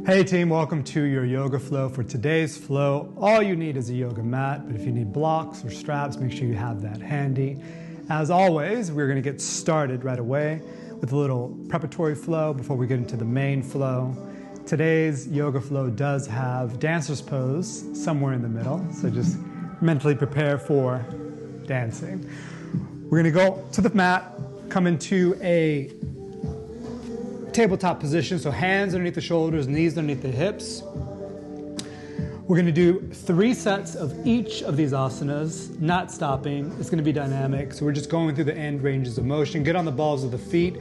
Hey team, welcome to your yoga flow. For today's flow, all you need is a yoga mat, but if you need blocks or straps, make sure you have that handy. As always, we're going to get started right away with a little preparatory flow before we get into the main flow. Today's yoga flow does have dancer's pose somewhere in the middle, so just mentally prepare for dancing. We're going to go to the mat, come into a tabletop position, so hands underneath the shoulders, knees underneath the hips. We're going to do 3 sets of each of these asanas, not stopping. It's going to be dynamic, so we're just going through the end ranges of motion. Get on the balls of the feet.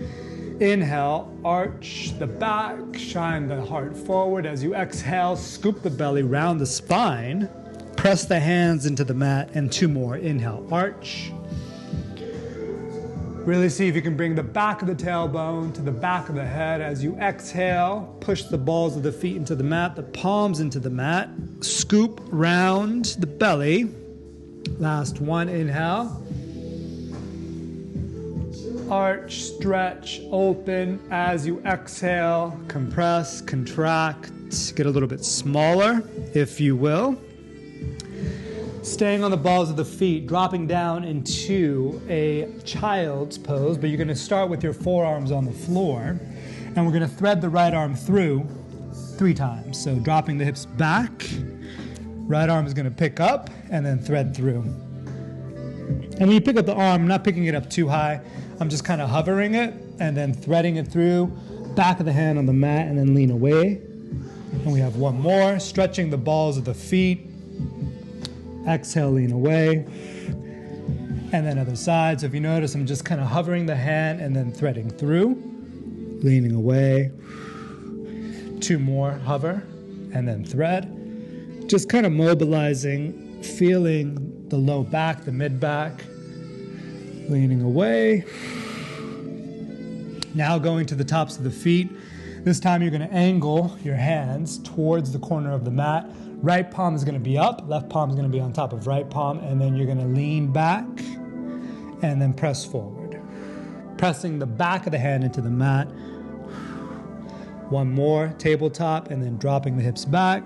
Inhale, arch the back, shine the heart forward. As you exhale, scoop the belly, round the spine. Press the hands into the mat, and 2 more. Inhale, arch. Really see if you can bring the back of the tailbone to the back of the head. As you exhale, push the balls of the feet into the mat, the palms into the mat. Scoop round the belly. Last one, inhale. Arch, stretch, open. As you exhale, compress, contract. Get a little bit smaller, if you will. Staying on the balls of the feet, dropping down into a child's pose, but you're going to start with your forearms on the floor, and we're going to thread the right arm through 3 times. So dropping the hips back, right arm is going to pick up, and then thread through. And when you pick up the arm, I'm not picking it up too high, I'm just kind of hovering it, and then threading it through, back of the hand on the mat, and then lean away. And we have 1 more, stretching the balls of the feet. Exhale, lean away, and then other side. So if you notice, I'm just kind of hovering the hand and then threading through, leaning away. 2 more, hover, and then thread. Just kind of mobilizing, feeling the low back, the mid back, leaning away. Now going to the tops of the feet. This time you're going to angle your hands towards the corner of the mat. Right palm is going to be up, left palm is going to be on top of right palm, and then you're going to lean back and then press forward. Pressing the back of the hand into the mat. 1 more, tabletop, and then dropping the hips back.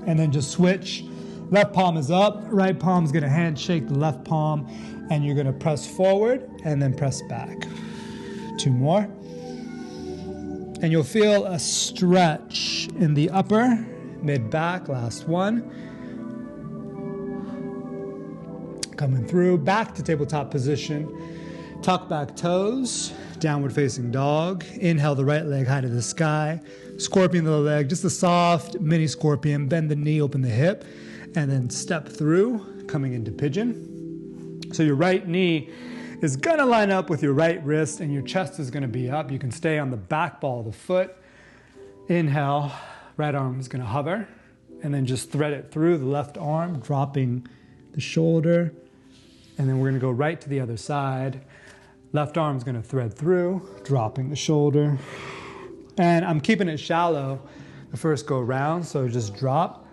And then just switch. Left palm is up, right palm is going to handshake the left palm, and you're going to press forward and then press back. 2 more. And you'll feel a stretch in the upper mid-back, last one. Coming through, back to tabletop position. Tuck back toes, downward facing dog. Inhale the right leg high to the sky. Scorpion to the leg, just a soft mini scorpion. Bend the knee, open the hip, and then step through, coming into pigeon. So your right knee is gonna line up with your right wrist and your chest is gonna be up. You can stay on the back ball of the foot. Inhale. Right arm is going to hover, and then just thread it through the left arm, dropping the shoulder, and then we're going to go right to the other side. Left arm is going to thread through, dropping the shoulder, and I'm keeping it shallow the first go round, so just drop,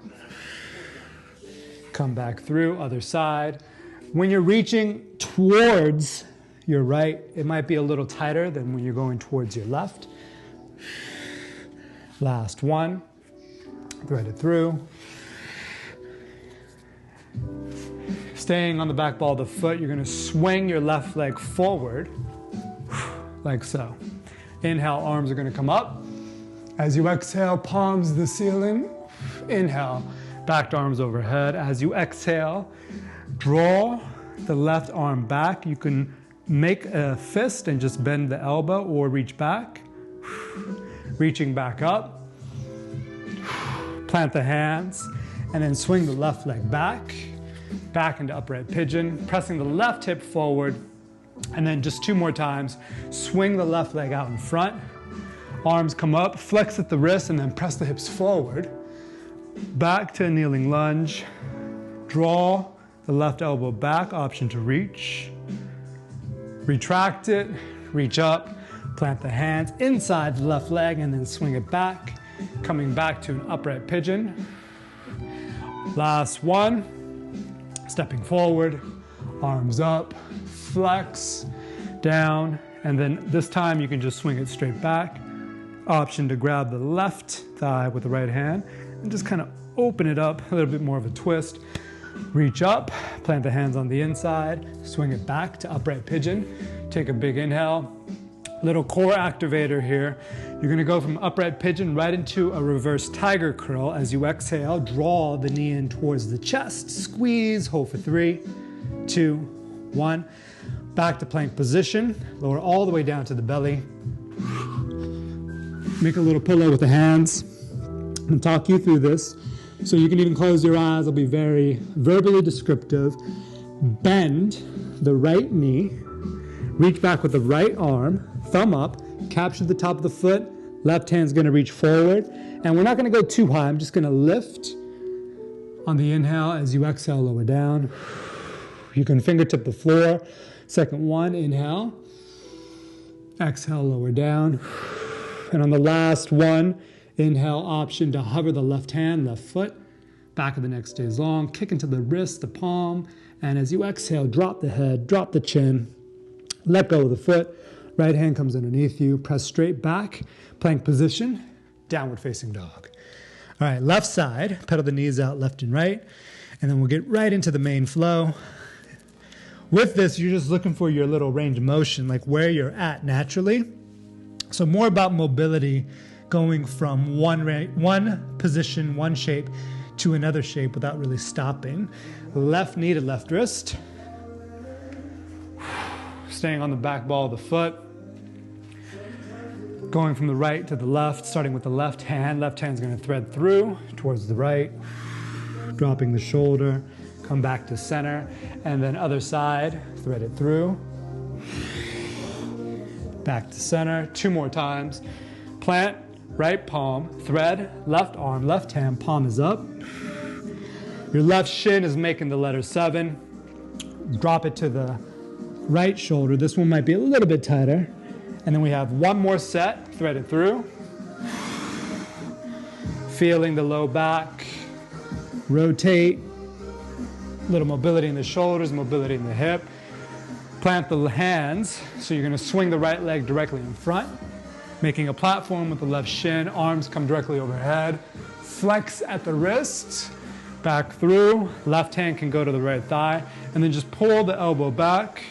come back through, other side. When you're reaching towards your right, it might be a little tighter than when you're going towards your left. Last one. Thread it through. Staying on the back ball of the foot, you're going to swing your left leg forward, like so. Inhale, arms are going to come up. As you exhale, palms to the ceiling. Inhale, back arms overhead. As you exhale, draw the left arm back. You can make a fist and just bend the elbow or reach back. Reaching back up. Plant the hands, and then swing the left leg back into upright pigeon, pressing the left hip forward, and then just 2 more times, swing the left leg out in front, arms come up, flex at the wrist, and then press the hips forward, back to a kneeling lunge, draw the left elbow back, option to reach, retract it, reach up, plant the hands inside the left leg, and then swing it back, coming back to an upright pigeon. Last one, stepping forward, arms up, flex, down, and then this time you can just swing it straight back, Option to grab the left thigh with the right hand and just kind of open it up, a little bit more of a twist. Reach up, plant the hands on the inside, swing it back to upright pigeon. Take a big inhale. Little core activator here. You're gonna go from upright pigeon right into a reverse tiger curl. As you exhale, draw the knee in towards the chest. Squeeze, hold for 3, 2, 1. Back to plank position. Lower all the way down to the belly. Make a little pillow with the hands. I'm gonna talk you through this. So you can even close your eyes. I'll be very verbally descriptive. Bend the right knee. Reach back with the right arm. Thumb up. Capture the top of the foot. Left hand's gonna reach forward. And we're not gonna go too high. I'm just gonna lift on the inhale. As you exhale, lower down. You can fingertip the floor. Second one, inhale. Exhale, lower down. And on the last one, inhale, option to hover the left hand, left foot. Back of the neck stays long. Kick into the wrist, the palm. And as you exhale, drop the head, drop the chin. Let go of the foot. Right hand comes underneath you. Press straight back. Plank position. Downward facing dog. All right, left side. Pedal the knees out left and right. And then we'll get right into the main flow. With this, you're just looking for your little range of motion, like where you're at naturally. So more about mobility, going from one position, one shape to another shape without really stopping. Left knee to left wrist. Staying on the back ball of the foot. Going from the right to the left, starting with the left hand. Left hand's gonna thread through towards the right. Dropping the shoulder, come back to center. And then other side, thread it through. Back to center, 2 more times. Plant, right palm, thread, left arm, left hand, palm is up. Your left shin is making the letter 7. Drop it to the right shoulder. This one might be a little bit tighter. And then we have 1 more set, thread it through. Feeling the low back. Rotate. Little mobility in the shoulders, mobility in the hip. Plant the hands, so you're gonna swing the right leg directly in front, making a platform with the left shin, arms come directly overhead. Flex at the wrist, back through, left hand can go to the right thigh, and then just pull the elbow back,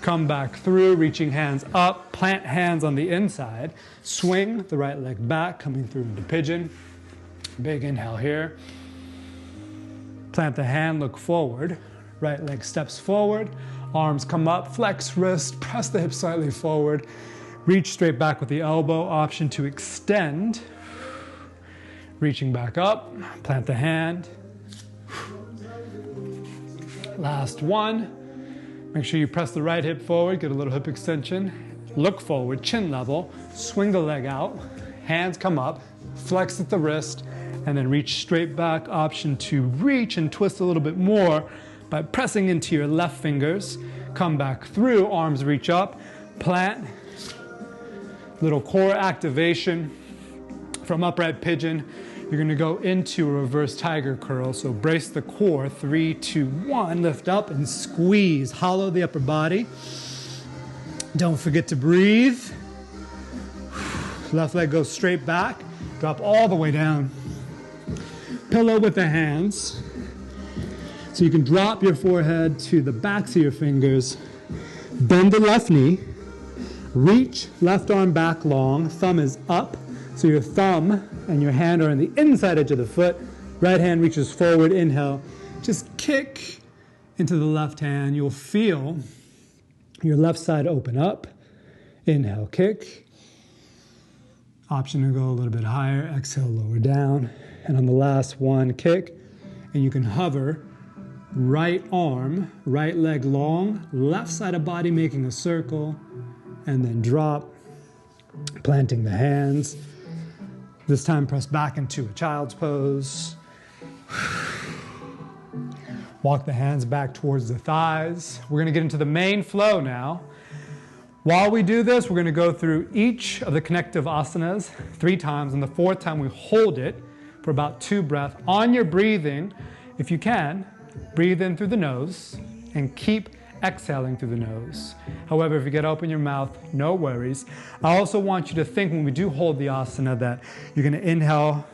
come back through, reaching hands up, plant hands on the inside, swing the right leg back, coming through into pigeon. Big inhale here. Plant the hand, look forward, right leg steps forward, arms come up, flex wrist, press the hips slightly forward, reach straight back with the elbow, option to extend, reaching back up, plant the hand. Last one, make sure you press the right hip forward, get a little hip extension, look forward, chin level, swing the leg out, hands come up, flex at the wrist, and then reach straight back, option to reach and twist a little bit more by pressing into your left fingers. Come back through, arms reach up, plant. Little core activation from upright pigeon. You're gonna go into a reverse tiger curl, so brace the core, 3, 2, 1, lift up and squeeze. Hollow the upper body. Don't forget to breathe. Left leg goes straight back, drop all the way down. Pillow with the hands. So you can drop your forehead to the backs of your fingers. Bend the left knee. Reach left arm back long. Thumb is up. So your thumb and your hand are on the inside edge of the foot. Right hand reaches forward. Inhale. Just kick into the left hand. You'll feel your left side open up. Inhale, kick. Option to go a little bit higher. Exhale, lower down. And on the last one, kick. And you can hover. Right arm, right leg long, left side of body making a circle, and then drop, planting the hands. This time press back into a child's pose. Walk the hands back towards the thighs. We're gonna get into the main flow now. While we do this, we're gonna go through each of the connective asanas 3 times, and the 4th time we hold it for about 2 breaths. On your breathing, if you can, breathe in through the nose and keep exhaling through the nose. However, if you get open your mouth, no worries. I also want you to think when we do hold the asana that you're going to inhale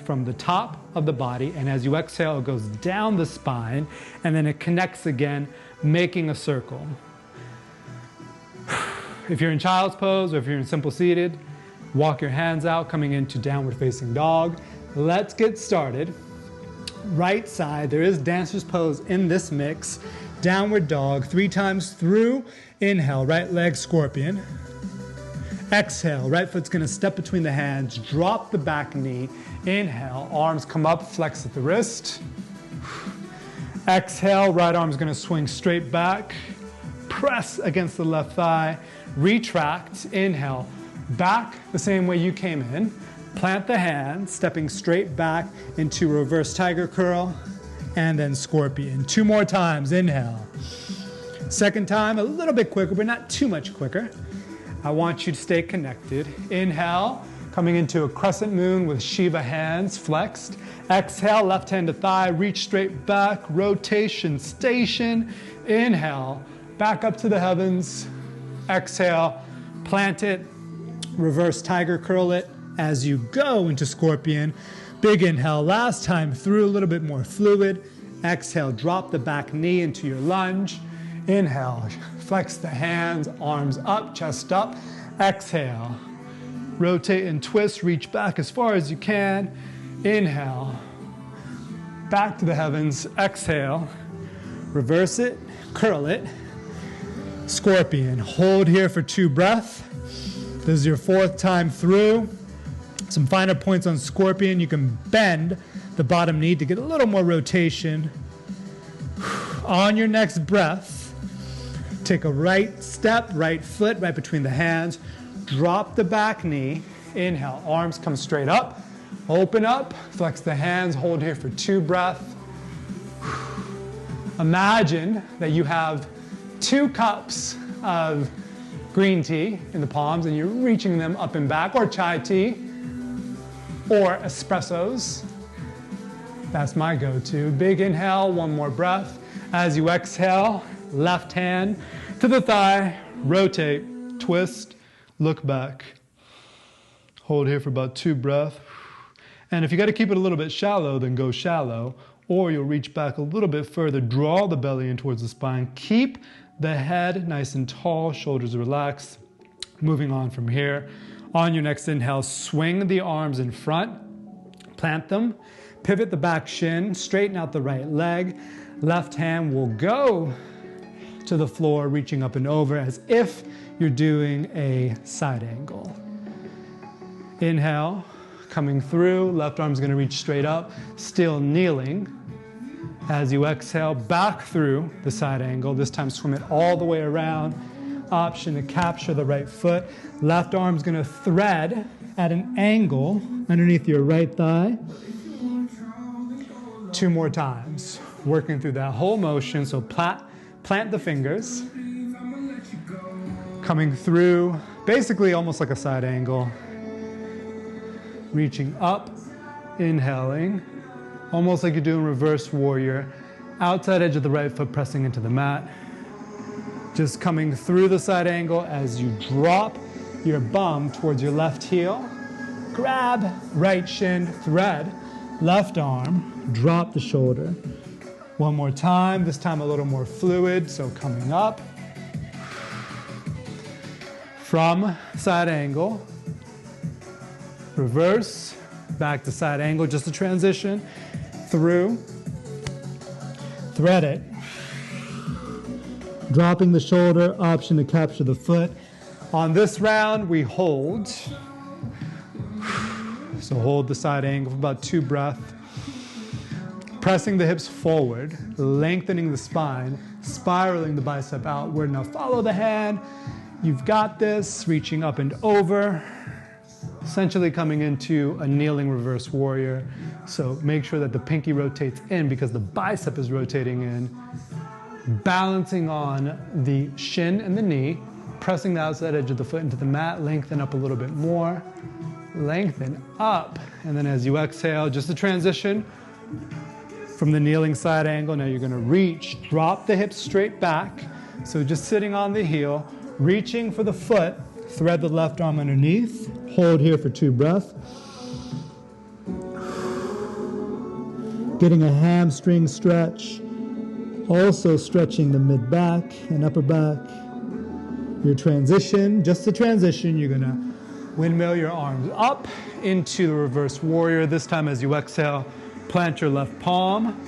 from the top of the body, and as you exhale, it goes down the spine, and then it connects again, making a circle. If you're in child's pose or if you're in simple seated, walk your hands out, coming into downward facing dog. Let's get started. Right side, there is dancer's pose in this mix. Downward dog, 3 times through. Inhale, right leg scorpion. Exhale, right foot's gonna step between the hands, drop the back knee. Inhale, arms come up, flex at the wrist. Exhale, right arm's gonna swing straight back. Press against the left thigh, retract. Inhale, back the same way you came in. Plant the hands, stepping straight back into reverse tiger curl, and then scorpion. 2 more times, inhale. Second time, a little bit quicker, but not too much quicker. I want you to stay connected. Inhale, coming into a crescent moon with Shiva hands flexed. Exhale, left hand to thigh, reach straight back, rotation, station. Inhale, back up to the heavens. Exhale, plant it, reverse tiger curl it. As you go into scorpion, big inhale, last time through, a little bit more fluid. Exhale, drop the back knee into your lunge. Inhale, flex the hands, arms up, chest up. Exhale, rotate and twist, reach back as far as you can. Inhale, back to the heavens. Exhale, reverse it, curl it. Scorpion, hold here for 2 breaths. This is your 4th time through. Some finer points on scorpion. You can bend the bottom knee to get a little more rotation. On your next breath, take a right step, right foot, right between the hands. Drop the back knee. Inhale, arms come straight up. Open up, flex the hands, hold here for 2 breaths. Imagine that you have 2 cups of green tea in the palms and you're reaching them up and back, or chai tea, or espressos. That's my go-to. Big inhale, 1 more breath. As you exhale, left hand to the thigh, rotate, twist, look back. Hold here for about 2 breaths. And if you got to keep it a little bit shallow, then go shallow, or you'll reach back a little bit further, draw the belly in towards the spine. Keep the head nice and tall, shoulders relaxed. Moving on from here. On your next inhale, swing the arms in front, plant them, pivot the back shin, straighten out the right leg. Left hand will go to the floor, reaching up and over as if you're doing a side angle. Inhale, coming through, left arm's gonna reach straight up, still kneeling. As you exhale, back through the side angle, this time swim it all the way around. Option to capture the right foot. Left arm's gonna thread at an angle underneath your right thigh. 2 more times. Working through that whole motion, so plant the fingers. Coming through, basically almost like a side angle. Reaching up, inhaling, almost like you're doing reverse warrior. Outside edge of the right foot pressing into the mat. Just coming through the side angle as you drop your bum towards your left heel. Grab right shin, thread, left arm, drop the shoulder. 1 more time, this time a little more fluid, so coming up. From side angle, reverse, back to side angle, just a transition. Through, thread it. Dropping the shoulder, option to capture the foot. On this round, we hold. So hold the side angle for about 2 breaths. Pressing the hips forward, lengthening the spine, spiraling the bicep outward. Now follow the hand. You've got this, reaching up and over. Essentially coming into a kneeling reverse warrior. So make sure that the pinky rotates in because the bicep is rotating in. Balancing on the shin and the knee, pressing the outside edge of the foot into the mat, lengthen up a little bit more, lengthen up, and then as you exhale, just a transition from the kneeling side angle. Now you're gonna reach, drop the hips straight back, So just sitting on the heel, reaching for the foot, thread the left arm underneath, hold here for 2 breaths. Getting a hamstring stretch, also stretching the mid-back and upper back. Your transition, just the transition, you're gonna windmill your arms up into the reverse warrior. This time as you exhale, plant your left palm.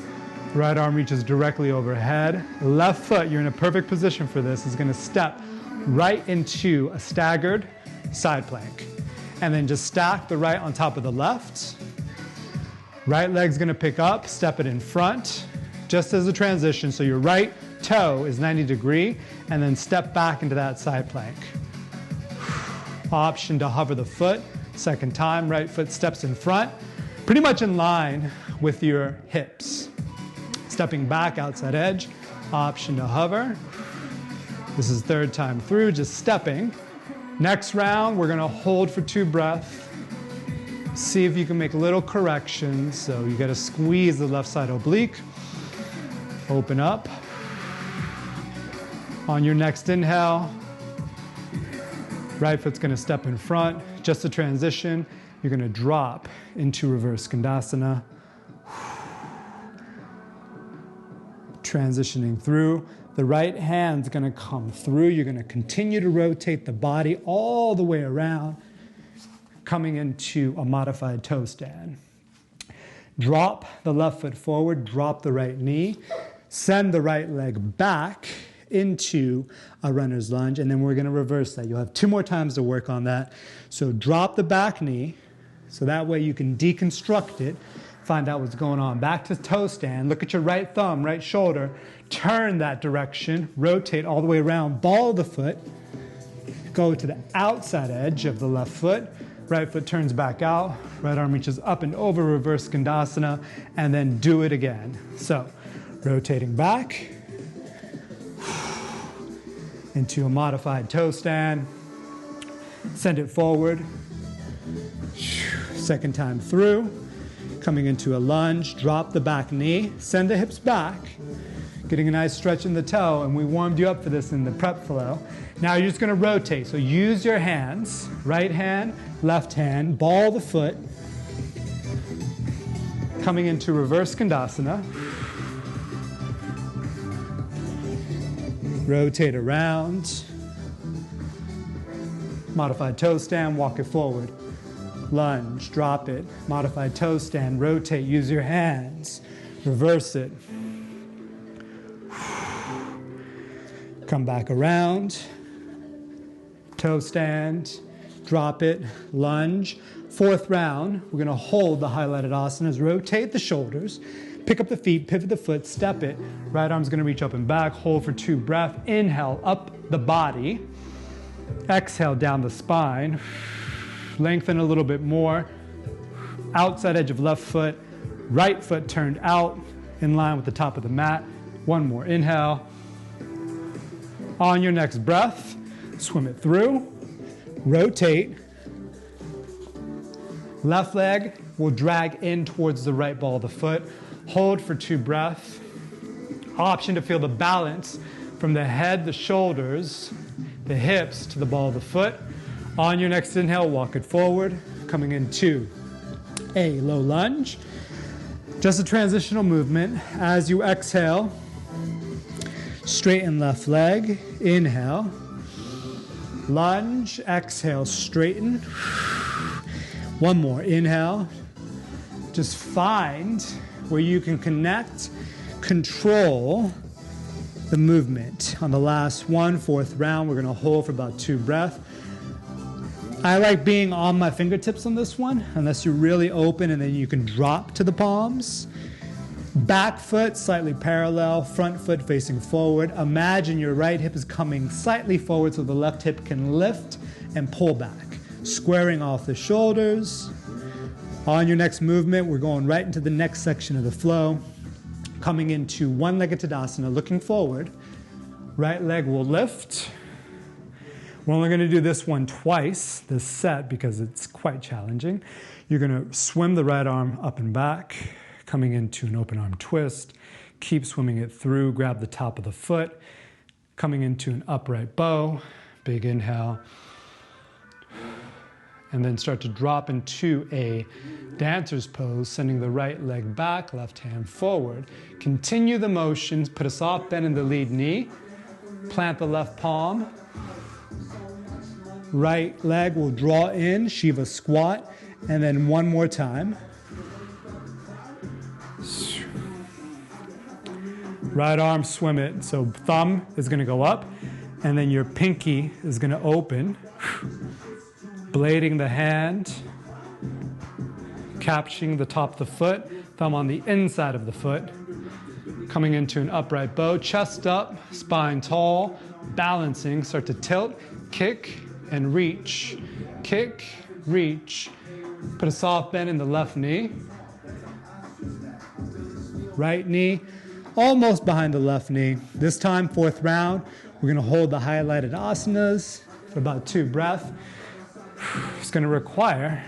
Right arm reaches directly overhead. Left foot, you're in a perfect position for this, is gonna step right into a staggered side plank. And then just stack the right on top of the left. Right leg's gonna pick up, step it in front, just as a transition. So your right toe is 90 degree, and then step back into that side plank. Option to hover the foot. Second time, right foot steps in front, pretty much in line with your hips. Stepping back, outside edge, option to hover. This is third time through, just stepping. Next round, we're gonna hold for 2 breaths. See if you can make little corrections. So you gotta squeeze the left side oblique. Open up. On your next inhale, right foot's gonna step in front. Just a transition. You're gonna drop into reverse Skandasana. Transitioning through. The right hand's gonna come through. You're gonna continue to rotate the body all the way around, coming into a modified toe stand. Drop the left foot forward, drop the right knee, send the right leg back into a runner's lunge, and then we're gonna reverse that. You'll have 2 more times to work on that. So drop the back knee, so that way you can deconstruct it, find out what's going on. Back to toe stand, look at your right thumb, right shoulder, turn that direction, rotate all the way around, ball the foot, go to the outside edge of the left foot, right foot turns back out, right arm reaches up and over, reverse Skandasana, and then do it again. So, rotating back into a modified toe stand, send it forward, second time through, coming into a lunge, drop the back knee, send the hips back, getting a nice stretch in the toe, and we warmed you up for this in the prep flow. Now you're just gonna rotate, so use your hands, right hand, left hand, ball the foot, coming into reverse Skandasana. Rotate around, modified toe stand, walk it forward. Lunge, drop it, modified toe stand, rotate, use your hands, reverse it. Come back around, toe stand, drop it, lunge. 4th round, we're gonna hold the highlighted asanas, rotate the shoulders, pick up the feet, pivot the foot, step it. Right arm's gonna reach up and back, hold for 2 breaths. Inhale, up the body. Exhale, down the spine. Lengthen a little bit more. Outside edge of left foot, right foot turned out in line with the top of the mat. 1 more inhale. On your next breath, swim it through, rotate. Left leg will drag in towards the right ball of the foot. Hold for 2 breaths. Option to feel the balance from the head, the shoulders, the hips to the ball of the foot. On your next inhale, walk it forward, coming into a low lunge. Just a transitional movement. As you exhale, straighten left leg, inhale. Lunge, exhale, straighten. 1 more, inhale. Just find where you can connect, control the movement. On the last one, 4th round, we're gonna hold for about 2 breaths. I like being on my fingertips on this one, unless you're really open, and then you can drop to the palms. Back foot slightly parallel, front foot facing forward. Imagine your right hip is coming slightly forward so the left hip can lift and pull back. Squaring off the shoulders. On your next movement, we're going right into the next section of the flow. Coming into one-legged Tadasana, looking forward. Right leg will lift. We're only going to do this one twice, this set, because it's quite challenging. You're going to swim the right arm up and back, coming into an open arm twist. Keep swimming it through, grab the top of the foot, coming into an upright bow, big inhale, and then start to drop into a dancer's pose, sending the right leg back, left hand forward. Continue the motions, put a soft bend in the lead knee, plant the left palm, right leg will draw in, Shiva squat, and then one more time. Right arm, swim it. So thumb is gonna go up, and then your pinky is gonna open, blading the hand, capturing the top of the foot, thumb on the inside of the foot, coming into an upright bow, chest up, spine tall, balancing, start to tilt, kick, and reach. Kick, reach. Put a soft bend in the left knee. Right knee, almost behind the left knee. This time, fourth round, we're gonna hold the highlighted asanas for about 2 breaths. It's gonna require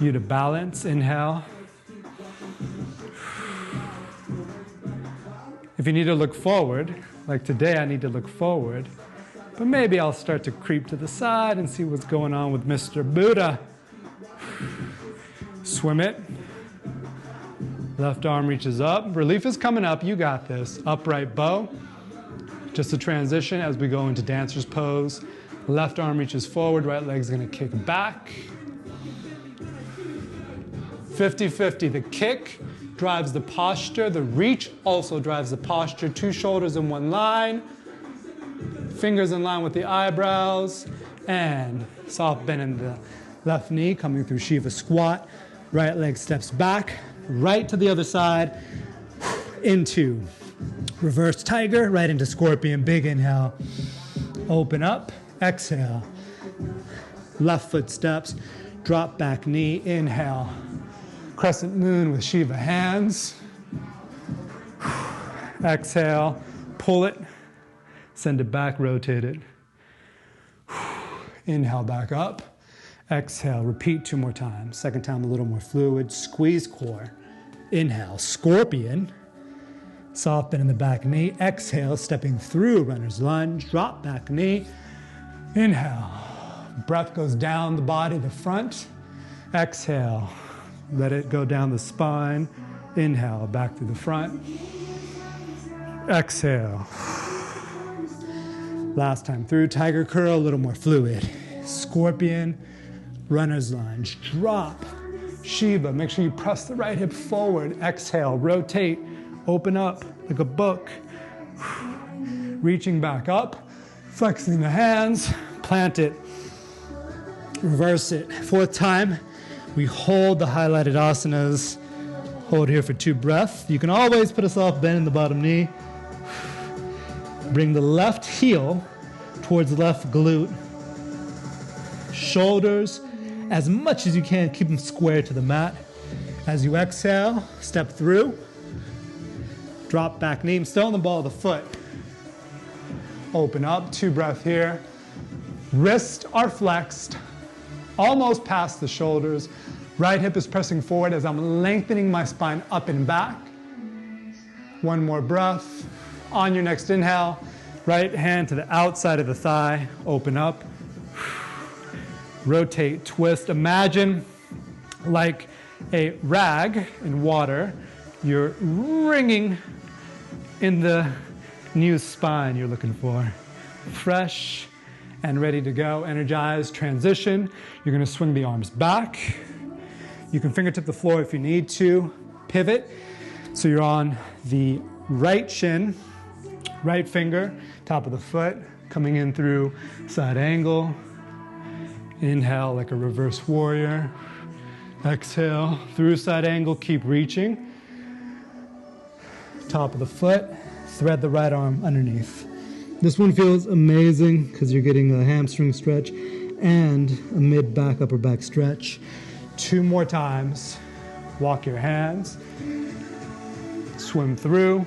you to balance, inhale. If you need to look forward, like today I need to look forward, but maybe I'll start to creep to the side and see what's going on with Mr. Buddha. Swim it. Left arm reaches up. Relief is coming up. You got this. Upright bow. Just a transition as we go into dancer's pose. Left arm reaches forward. Right leg's going to kick back. 50-50. The kick drives the posture. The reach also drives the posture. 2 shoulders in one line. Fingers in line with the eyebrows. And soft bend in the left knee coming through Shiva squat. Right leg steps back. Right to the other side, into reverse tiger, right into scorpion, big inhale, open up, exhale, left foot steps, drop back knee, inhale, crescent moon with Shiva hands, exhale, pull it, send it back, rotate it, inhale back up, exhale, repeat 2 more times. Second time a little more fluid, squeeze core. Inhale, scorpion, soft bend in the back knee. Exhale, stepping through runner's lunge, drop back knee. Inhale, breath goes down the body, the front. Exhale, let it go down the spine. Inhale, back to the front. Exhale. Last time through, tiger curl, a little more fluid. Scorpion, runner's lunge, drop. Shiva, make sure you press the right hip forward. Exhale, rotate, open up like a book. Reaching back up, flexing the hands, plant it, reverse it. 4th time, we hold the highlighted asanas. Hold here for 2 breaths. You can always put a soft bend in the bottom knee. Bring the left heel towards the left glute. Shoulders, as much as you can, keep them square to the mat. As you exhale, step through. Drop back knee, still on the ball of the foot. Open up, 2 breaths here. Wrists are flexed, almost past the shoulders. Right hip is pressing forward as I'm lengthening my spine up and back. 1 more breath. On your next inhale, right hand to the outside of the thigh, open up. Rotate, twist. Imagine like a rag in water. You're wringing in the new spine you're looking for. Fresh and ready to go. Energized, transition. You're going to swing the arms back. You can fingertip the floor if you need to. Pivot. So you're on the right shin, right finger, top of the foot, coming in through side angle. Inhale like a reverse warrior. Exhale through side angle, keep reaching. Top of the foot, thread the right arm underneath. This one feels amazing because you're getting a hamstring stretch and a mid back, upper back stretch. 2 more times. Walk your hands. Swim through.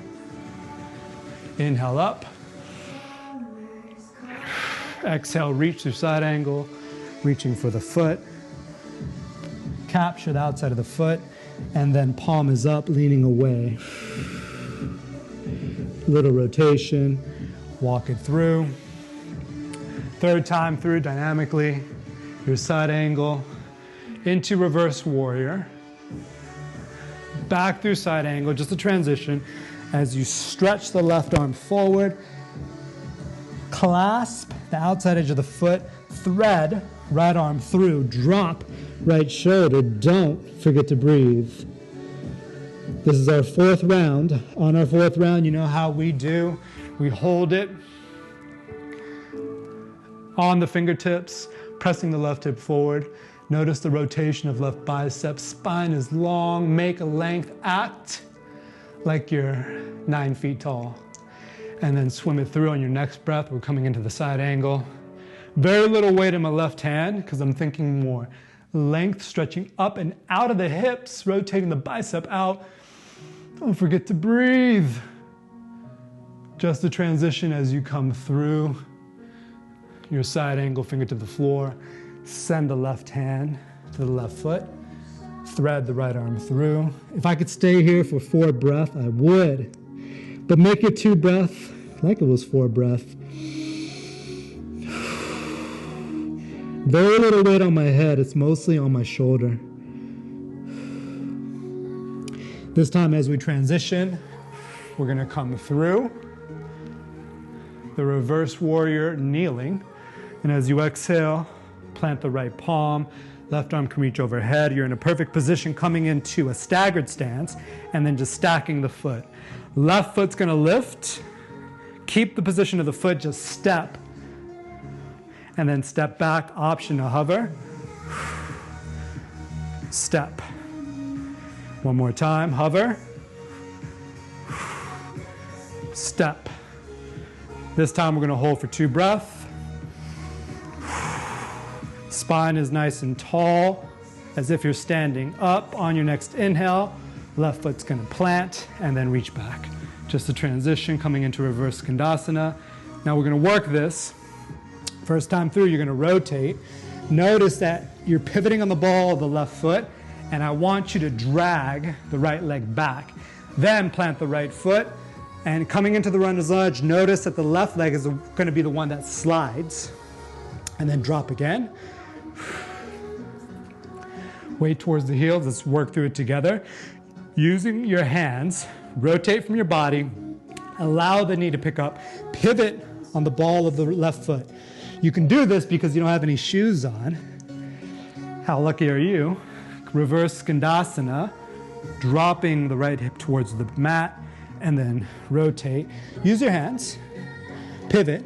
Inhale up. Exhale, reach through side angle. Reaching for the foot. Capture the outside of the foot, and then palm is up, leaning away. Little rotation. Walk it through. Third time through dynamically. Your side angle into reverse warrior. Back through side angle, just a transition. As you stretch the left arm forward, clasp the outside edge of the foot, thread right arm through, drop right shoulder. Don't forget to breathe. This is our fourth round. On our fourth round, you know how we do. We hold it on the fingertips, pressing the left hip forward. Notice the rotation of left bicep. Spine is long. Make a length. Act like you're 9 feet tall. And then swim it through on your next breath. We're coming into the side angle. Very little weight in my left hand because I'm thinking more length, stretching up and out of the hips, rotating the bicep out. Don't forget to breathe. Just a transition as you come through your side angle, finger to the floor. Send the left hand to the left foot. Thread the right arm through. If I could stay here for 4 breaths, I would. But make it 2 breaths like it was 4 breaths. Very little weight on my head. It's mostly on my shoulder. This time as we transition, we're going to come through the reverse warrior kneeling. And as you exhale, plant the right palm. Left arm can reach overhead. You're in a perfect position coming into a staggered stance and then just stacking the foot. Left foot's going to lift. Keep the position of the foot, just step. And then step back, option to hover. Step. One more time, hover. Step. This time we're going to hold for 2 breaths. Spine is nice and tall, as if you're standing up. On your next inhale, left foot's going to plant and then reach back. Just a transition coming into reverse Skandasana. Now we're going to work this. First time through, you're going to rotate. Notice that you're pivoting on the ball of the left foot, and I want you to drag the right leg back. Then plant the right foot, and coming into the runner's lunge, notice that the left leg is going to be the one that slides. And then drop again. Weight towards the heels. Let's work through it together. Using your hands, rotate from your body. Allow the knee to pick up. Pivot on the ball of the left foot. You can do this because you don't have any shoes on. How lucky are you? Reverse Skandasana, dropping the right hip towards the mat, and then rotate. Use your hands. Pivot.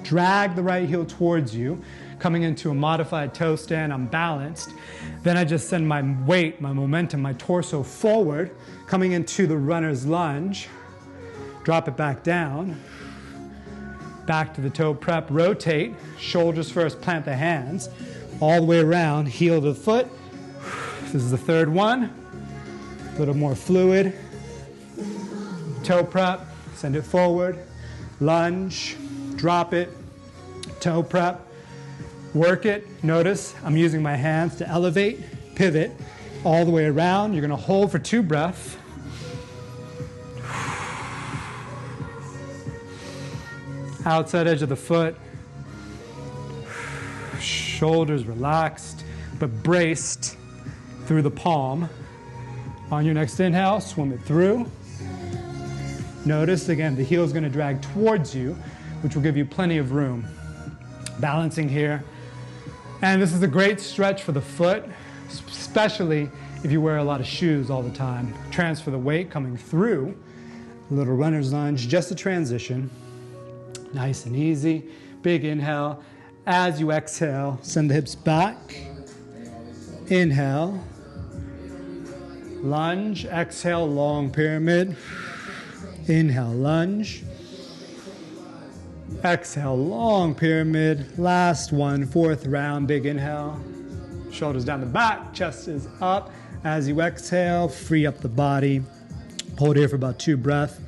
Drag the right heel towards you, coming into a modified toe stand. I'm balanced. Then I just send my weight, my momentum, my torso forward, coming into the runner's lunge. Drop it back down. Back to the toe prep. Rotate. Shoulders first. Plant the hands. All the way around. Heel to the foot. This is the third one. A little more fluid. Toe prep. Send it forward. Lunge. Drop it. Toe prep. Work it. Notice I'm using my hands to elevate, pivot, all the way around. You're going to hold for 2 breaths. Outside edge of the foot. Shoulders relaxed, but braced through the palm. On your next inhale, swim it through. Notice, again, the heel is going to drag towards you, which will give you plenty of room. Balancing here. And this is a great stretch for the foot, especially if you wear a lot of shoes all the time. Transfer the weight coming through. Little runner's lunge, just a transition. Nice and easy. Big inhale. As you exhale, send the hips back. Inhale. Lunge. Exhale, long pyramid. Inhale, lunge. Exhale, long pyramid. Last one, 4th round, big inhale. Shoulders down the back, chest is up. As you exhale, free up the body. Hold here for about 2 breaths.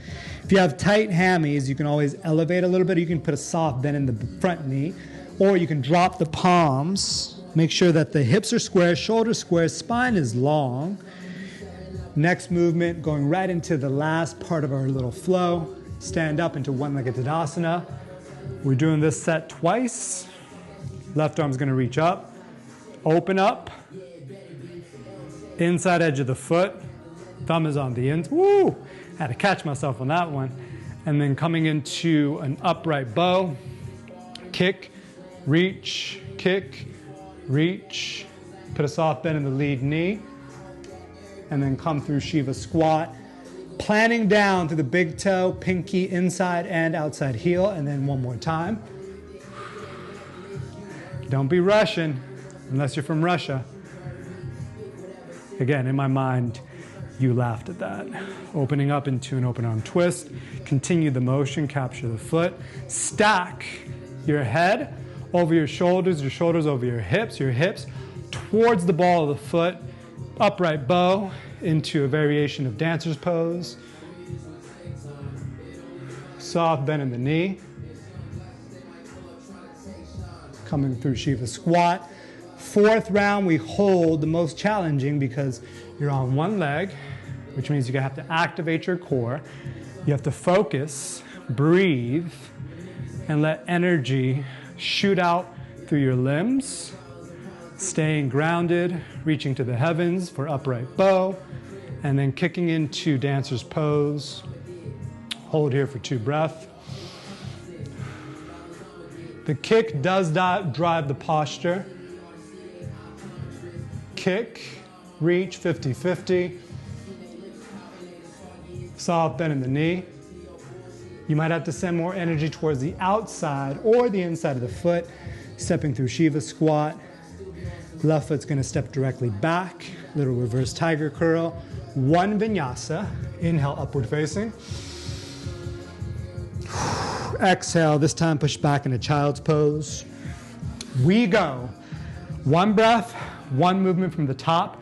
If you have tight hammies, you can always elevate a little bit. You can put a soft bend in the front knee, or you can drop the palms. Make sure that the hips are square, shoulders square, spine is long. Next movement, going right into the last part of our little flow. stand up into one-legged Tadasana. We're doing this set twice. Left arm's gonna reach up, open up, inside edge of the foot, thumb is on the end. Woo! Had to catch myself on that one. And then coming into an upright bow, kick, reach, put a soft bend in the lead knee, and then come through Shiva squat, planting down through the big toe, pinky inside and outside heel, and then one more time. Don't be rushing, unless you're from Russia. Again, in my mind, you laughed at that. Opening up into an open arm twist, continue the motion, capture the foot, stack your head over your shoulders over your hips towards the ball of the foot, upright bow into a variation of dancer's pose. Soft bend in the knee. Coming through Shiva squat. Fourth round, we hold the most challenging because you're on one leg, which means you have to activate your core. You have to focus, breathe, and let energy shoot out through your limbs, staying grounded, reaching to the heavens for upright bow, and then kicking into dancer's pose. Hold here for 2 breaths. The kick does drive the posture. Kick, reach, 50-50. Soft bend in the knee. You might have to send more energy towards the outside or the inside of the foot, stepping through Shiva squat. Left foot's gonna step directly back, little reverse tiger curl. 1 vinyasa, inhale, upward facing. Exhale, this time push back into child's pose. We go. 1 breath, 1 movement from the top,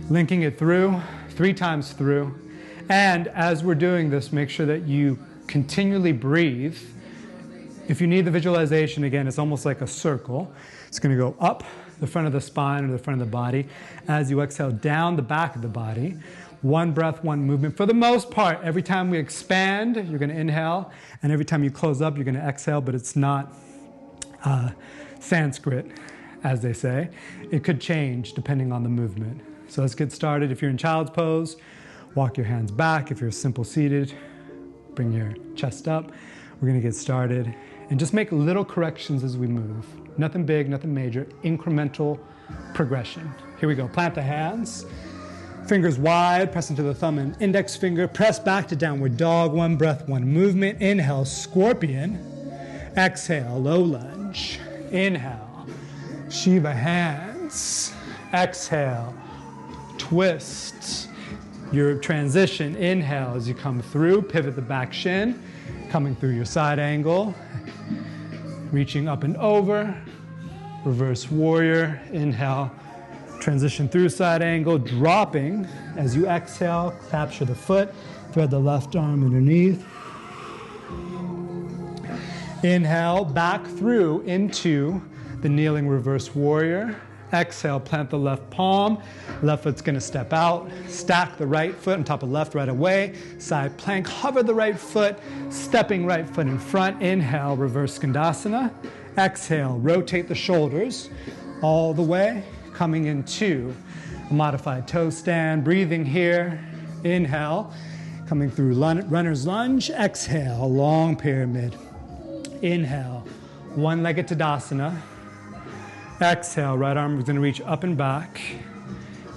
linking it through, 3 times through. And as we're doing this, make sure that you continually breathe. If you need the visualization, again, it's almost like a circle. It's gonna go up the front of the spine or the front of the body. As you exhale, down the back of the body. 1 breath, 1 movement. For the most part, every time we expand, you're gonna inhale, and every time you close up, you're gonna exhale, but it's not Sanskrit, as they say. It could change depending on the movement. So let's get started. If you're in child's pose, walk your hands back. If you're simple seated, bring your chest up. We're gonna get started and just make little corrections as we move. Nothing big, nothing major, incremental progression. Here we go, plant the hands. Fingers wide, press into the thumb and index finger. Press back to downward dog. 1 breath, 1 movement. Inhale, scorpion. Exhale, low lunge. Inhale, Shiva hands. Exhale, twist. Your transition, inhale as you come through, pivot the back shin, coming through your side angle, reaching up and over, reverse warrior, inhale, transition through side angle, dropping as you exhale, capture the foot, thread the left arm underneath. Inhale, back through into the kneeling reverse warrior. Exhale, plant the left palm. Left foot's gonna step out. Stack the right foot on top of left right away. Side plank, hover the right foot, stepping right foot in front. Inhale, reverse Skandasana. Exhale, rotate the shoulders all the way, coming into a modified toe stand. Breathing here. Inhale, coming through runner's lunge. Exhale, long pyramid. Inhale, one-legged Tadasana. Exhale, right arm is going to reach up and back.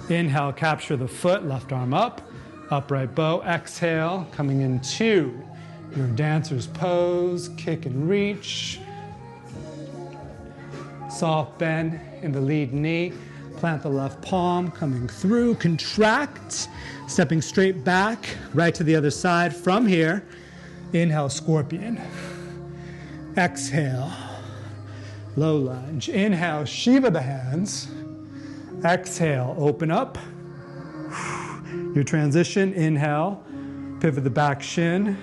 Inhale, capture the foot, left arm up, upright bow. Exhale, coming into your dancer's pose, kick and reach. Soft bend in the lead knee. Plant the left palm, coming through, contract, stepping straight back, right to the other side. From here, inhale, scorpion. Exhale, low lunge. Inhale, Shiva the hands. Exhale, open up. Your transition, inhale, pivot the back shin.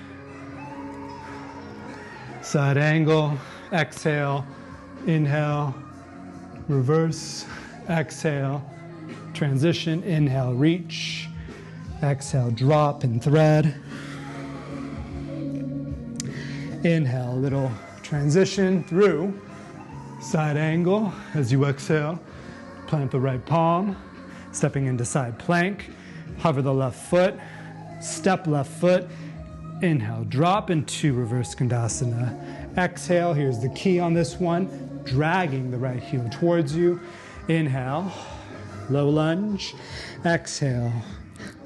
Side angle, exhale, inhale, reverse, exhale, transition, inhale, reach. Exhale, drop and thread. Inhale, little transition through. Side angle as you exhale. Plant the right palm. Stepping into side plank. Hover the left foot. Step left foot. Inhale, drop into reverse Skandasana. Exhale, here's the key on this one. Dragging the right heel towards you. Inhale, low lunge. Exhale,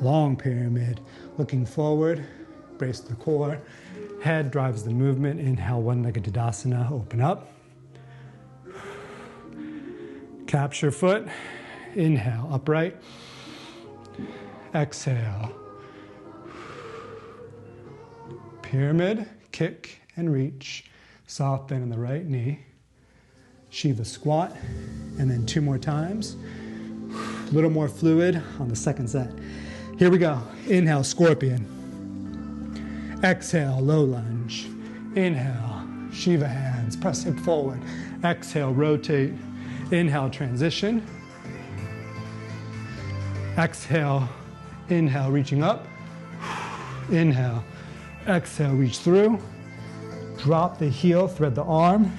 long pyramid. Looking forward, brace the core. Head drives the movement. Inhale, one-legged Tadasana, open up. Capture foot. Inhale, upright. Exhale. Pyramid, kick and reach. Soft bend in the right knee. Shiva squat. And then 2 more times. A little more fluid on the second set. Here we go. Inhale, scorpion. Exhale, low lunge. Inhale, Shiva hands. Press hip forward. Exhale, rotate. Inhale, transition. Exhale, inhale, reaching up. Inhale, exhale, reach through. Drop the heel, thread the arm.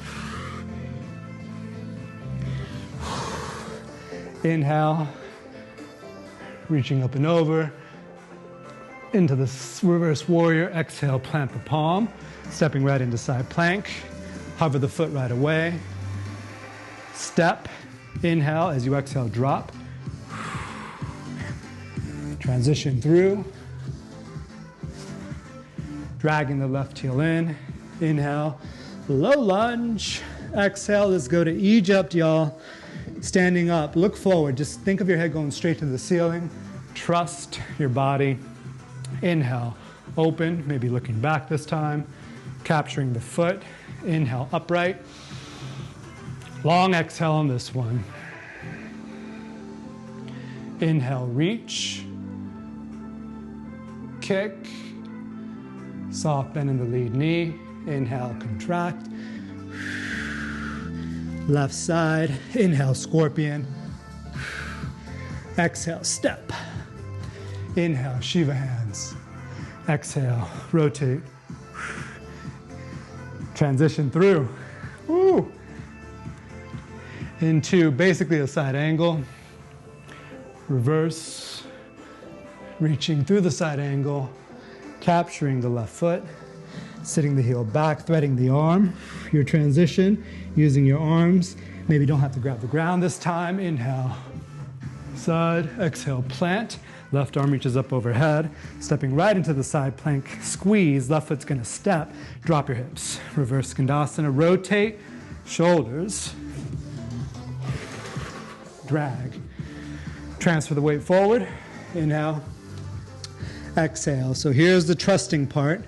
Inhale, reaching up and over. Into the reverse warrior. Exhale, plant the palm. Stepping right into side plank. Hover the foot right away. Step. Inhale, as you exhale, drop. Transition through. Dragging the left heel in. Inhale, low lunge. Exhale, let's go to Egypt, y'all. Standing up, look forward. Just think of your head going straight to the ceiling. Trust your body. Inhale, open, maybe looking back this time. Capturing the foot. Inhale, upright. Long exhale on this one. Inhale, reach. Kick. Soft bend in the lead knee. Inhale, contract. Left side. Inhale, scorpion. Exhale, step. Inhale, Shiva hands. Exhale, rotate. Transition through. Woo. Into basically a side angle. Reverse. Reaching through the side angle. Capturing the left foot. Sitting the heel back, threading the arm. Your transition, using your arms. Maybe don't have to grab the ground this time. Inhale, side. Exhale, plant. Left arm reaches up overhead. Stepping right into the side plank, squeeze. Left foot's gonna step. Drop your hips. Reverse Skandasana. Rotate, shoulders. Drag. Transfer the weight forward. Inhale. Exhale. So here's the trusting part.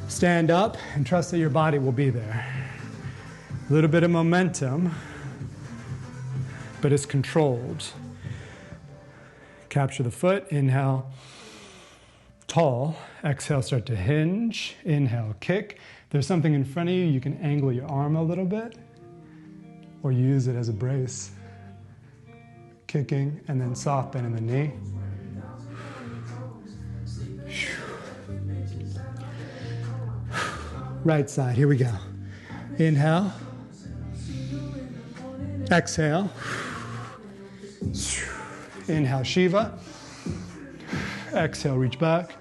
Stand up and trust that your body will be there. A little bit of momentum, but it's controlled. Capture the foot. Inhale, tall. Exhale, start to hinge. Inhale, kick. If there's something in front of you, you can angle your arm a little bit or use it as a brace. Kicking, and then soft bend in the knee. Right side, here we go. Inhale. Exhale. Inhale, Shiva. Exhale, reach back.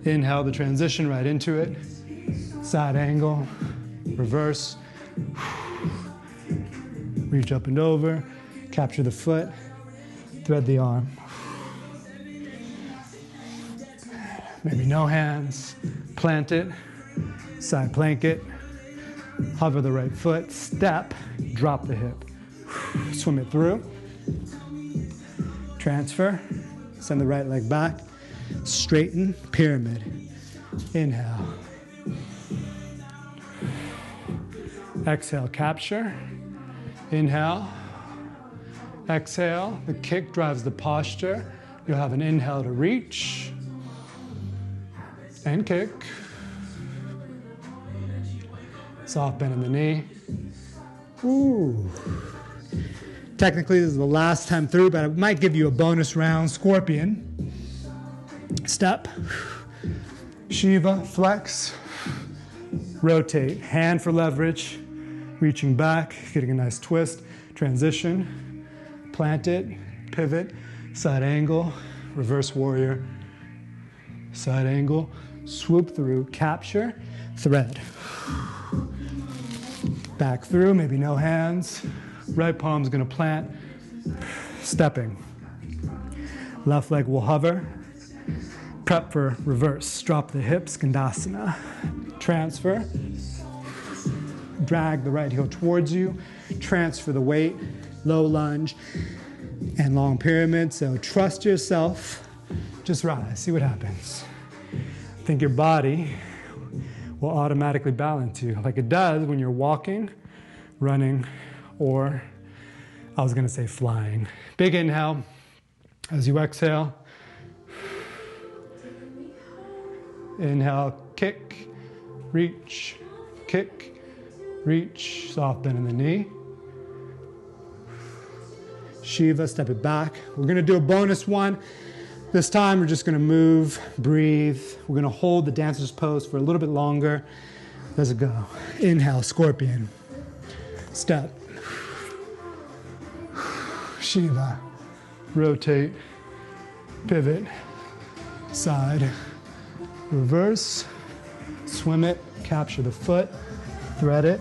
Inhale, the transition right into it. Side angle, reverse. Reach up and over. Capture the foot. Thread the arm. Maybe no hands. Plant it. Side plank it. Hover the right foot. Step. Drop the hip. Swim it through. Transfer. Send the right leg back. Straighten. Pyramid. Inhale. Exhale. Capture. Inhale. Exhale. The kick drives the posture. You'll have an inhale to reach. And kick. Soft bend in the knee. Ooh. Technically, this is the last time through, but I might give you a bonus round. Scorpion. Step. Shiva, flex. rotate. Hand for leverage, reaching back, getting a nice twist, transition, plant it, pivot, side angle, reverse warrior, side angle, swoop through, capture, thread. Back through, maybe no hands. Right palm's gonna plant, stepping. Left leg will hover. Prep for reverse. Drop the hips, Skandasana. Transfer. Drag the right heel towards you. Transfer the weight. Low lunge and long pyramid. So trust yourself. Just rise. See what happens. I think your body will automatically balance you like it does when you're walking, running, or I was gonna say flying. Big inhale as you exhale. Inhale, kick, reach, soft bend in the knee. Shiva, step it back. We're gonna do a bonus one. This time we're just gonna move, breathe. We're gonna hold the dancer's pose for a little bit longer. Let's go. Inhale, scorpion. Step. Shiva. Rotate. Pivot. Side. Reverse. Swim it. Capture the foot. Thread it.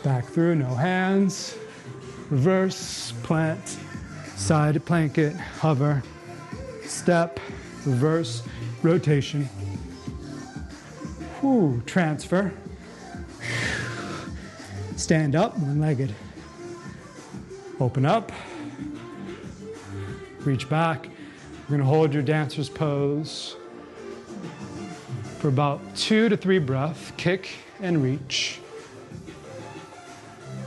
Back through, no hands. Reverse. Plant. Side, plank it, hover, step, reverse, rotation. Whew, transfer. Stand up, one-legged. Open up. Reach back. We're gonna hold your dancer's pose for about 2 to 3 breaths. Kick and reach.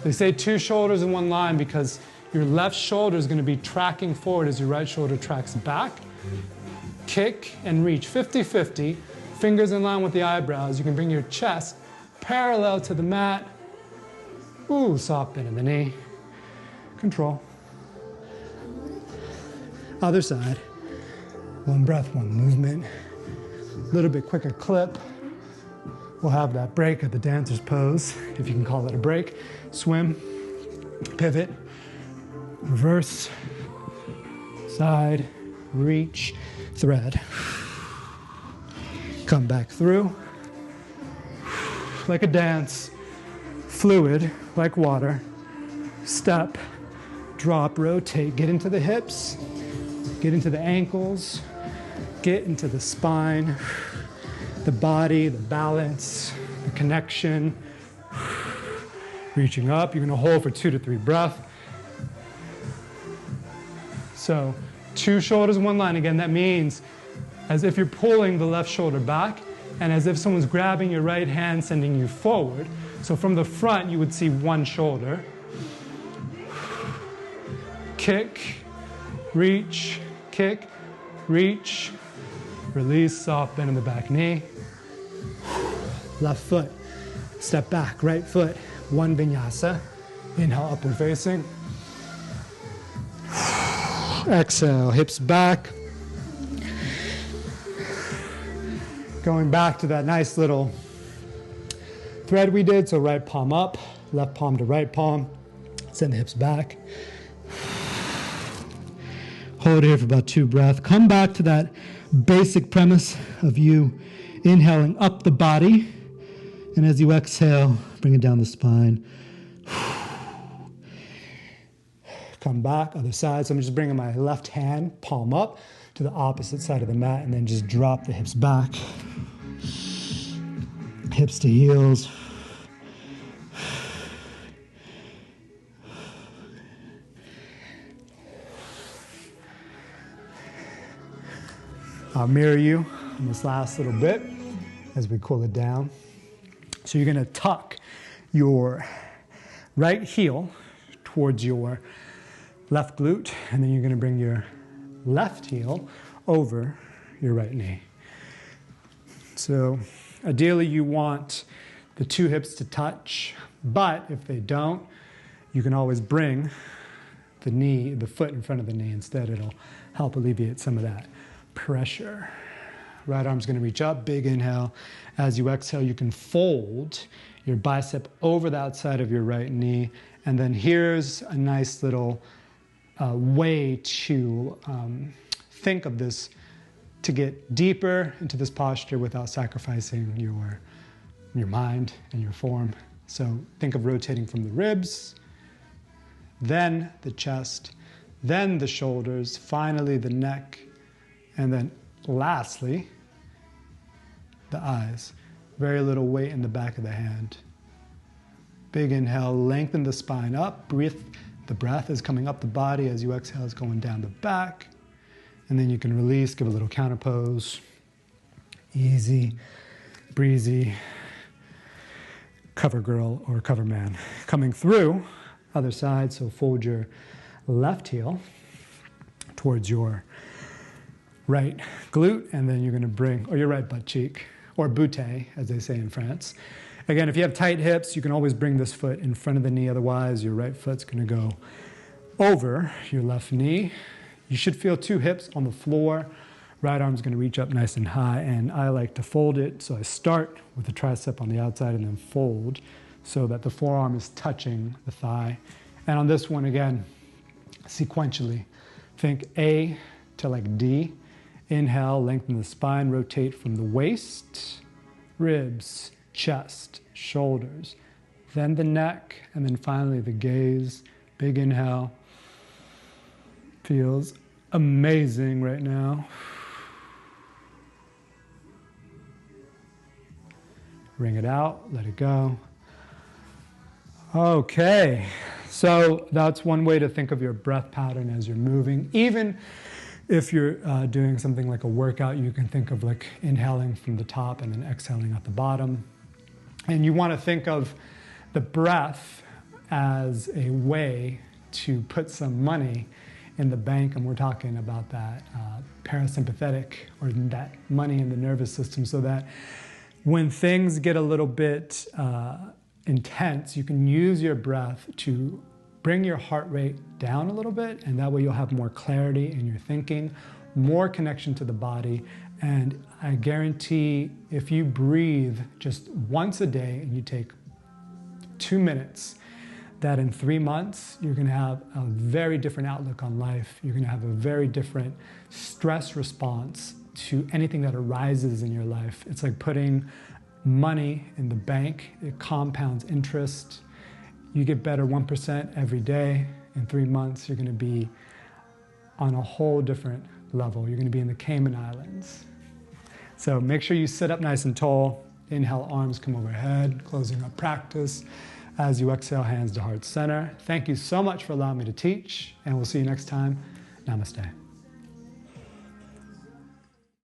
They say 2 shoulders in one line because your left shoulder is going to be tracking forward as your right shoulder tracks back. Kick and reach, 50-50. Fingers in line with the eyebrows. You can bring your chest parallel to the mat. Ooh, soft bend in the knee. Control. Other side. 1 breath, 1 movement. A little bit quicker clip. We'll have that break at the dancer's pose, if you can call it a break. Swim, pivot. Reverse, side, reach, thread. Come back through. Like a dance, fluid, like water. Step, drop, rotate, get into the hips, get into the ankles, get into the spine, the body, the balance, the connection. Reaching up, you're gonna hold for 2 to 3 breaths. So 2 shoulders in one line. Again, that means as if you're pulling the left shoulder back and as if someone's grabbing your right hand, sending you forward. So from the front, you would see 1 shoulder. Kick, reach, release, soft bend in the back knee. Left foot, step back, right foot, 1 vinyasa. Inhale, upward facing. Exhale, hips back. Going back to that nice little thread we did. So right palm up, left palm to right palm. Send the hips back. Hold here for about 2 breaths. Come back to that basic premise of you inhaling up the body. And as you exhale, bring it down the spine. Come back, other side. So I'm just bringing my left hand, palm up, to the opposite side of the mat, and then just drop the hips back. Hips to heels. I'll mirror you in this last little bit as we cool it down. So you're gonna tuck your right heel towards your left glute, and then you're gonna bring your left heel over your right knee. So ideally you want the 2 hips to touch, but if they don't, you can always bring the foot in front of the knee instead. It'll help alleviate some of that pressure. Right arm's going to reach up, big inhale. As you exhale, you can fold your bicep over the outside of your right knee. And then here's a nice little way to think of this, to get deeper into this posture without sacrificing your mind and your form. So think of rotating from the ribs, then the chest, then the shoulders, finally the neck, and then lastly, the eyes. Very little weight in the back of the hand. Big inhale, lengthen the spine up. Breathe. The breath is coming up the body. As you exhale, it's going down the back. And then you can release, give a little counter pose. Easy, breezy, cover girl or cover man. Coming through, other side, so fold your left heel towards your right glute, and then you're going to bring, or your right butt cheek, or bootay, as they say in France. Again, if you have tight hips, you can always bring this foot in front of the knee. Otherwise, your right foot's going to go over your left knee. You should feel two hips on the floor. Right arm's going to reach up nice and high, and I like to fold it. So I start with the tricep on the outside and then fold so that the forearm is touching the thigh. And on this one, again, sequentially, think A to like D. Inhale, lengthen the spine, rotate from the waist, ribs, chest, shoulders, then the neck, and then finally the gaze. Big inhale. Feels amazing right now. Bring it out, let it go. Okay, so that's one way to think of your breath pattern as you're moving. Even if you're doing something like a workout, you can think of like inhaling from the top and then exhaling at the bottom. And you want to think of the breath as a way to put some money in the bank, and we're talking about that parasympathetic, or that money in the nervous system, so that when things get a little bit intense, you can use your breath to bring your heart rate down a little bit, and that way you'll have more clarity in your thinking, more connection to the body. And I guarantee if you breathe just once a day and you take 2 minutes, that in 3 months, you're gonna have a very different outlook on life. You're gonna have a very different stress response to anything that arises in your life. It's like putting money in the bank. It compounds interest. You get better 1% every day. In 3 months, you're gonna be on a whole different level. You're gonna be in the Cayman Islands. So make sure you sit up nice and tall. Inhale, arms come overhead, closing up practice. As you exhale, hands to heart center. Thank you so much for allowing me to teach, and we'll see you next time. Namaste.